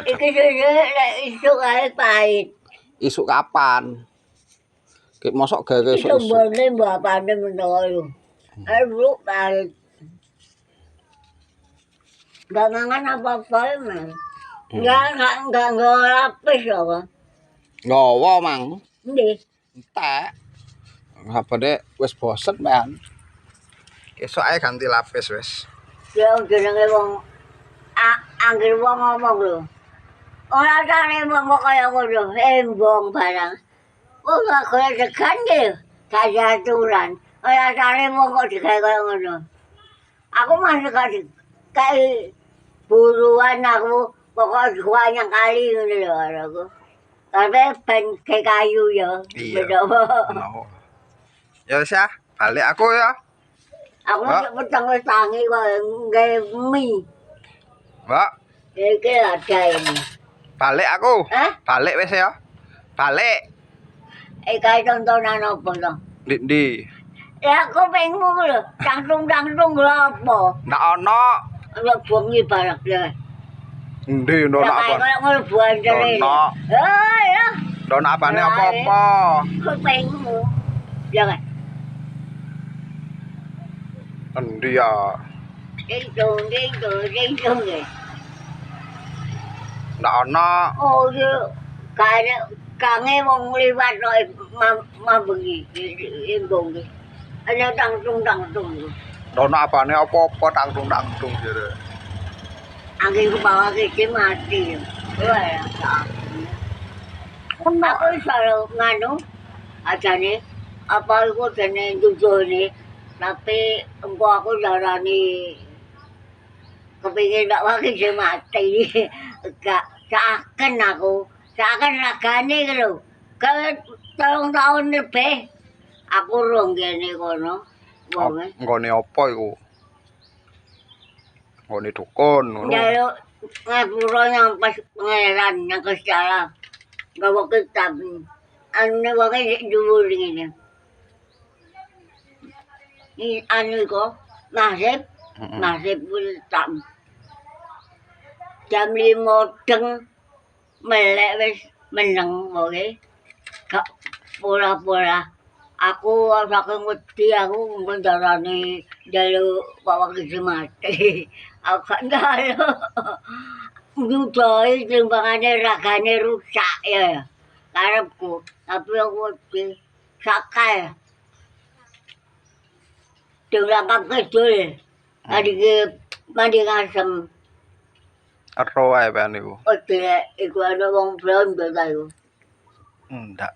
Iki isuk ae pahit. Isuk kapan? Ki mosok gawe esuk-esuk. Sumbone bapane menawa. Ayo pahit. Gak mangan apa-apa emang. Enggak lapis apa. Nggawa mang. Ndi? Entek. Ngapane wis bosen man. Esuk ae ganti lapis wis. Ya jenenge wong anggere wong ngomong lho. Ora tane wong kok kaya ngono, embong barang. Wong gak golek degan ge, gak aturan. Ora tane wong kok digawe kaya ngono. Aku masih kayak buruan aku, pokoknya banyak kali ngono lho aku. Tapi ben kayak kayu ya. Iya. Ya wis ya, balik aku ya. Aku petang wis tangi kok nggawe mie. Mbak, Iki ada ini. balik aku. Hah? Balik wis ya. Balik. Kayak tontonan apa to? Ndi? Ya aku pengen lho, tangtung lho apa? Ndak ono. Lho bengi barak ya. Ndi ndono apa? Kayak ngono buandere. Ndono. Ya. Ndono apane apa-apa. Aku pengen. Jangan. Endi ya? Ding dong. Ndak ono. Oh iya, kaya kange wong liwat mambengi embong ki. Ana tangtung. Ndono apane apa-apa tangtung jere. Angin ke bawah ke mati. Wah, aku selalu nganu ajane apa iku dene jujune tapi engko aku darani kepingin ndak wae mati. Gak seakan ragane iki lho. Kan 3 tahun lebih aku rong kene kono. Wonge. Nggone apa iku? Nggone dukun ngono. Njaluk ngapura yang pas pangeran yang kesala. Gawa kitab. Anu wonge dhuwur ngene. Ini anu kok nasib tam. Jam 5 deng melek wis meneng wae. Gak pola-pola. Aku saking wedi aku ndarani njaluk bawa ke mati. Aku gak njaluk. Nyudoi timbangane ragane rusak ya. Karepku, tapi aku wedi sakal. Dilangkap kidul. Tadi mandi ngasem. Ero ae ben iku. Oh, iku ana wong Belanda ta iku. Ndak.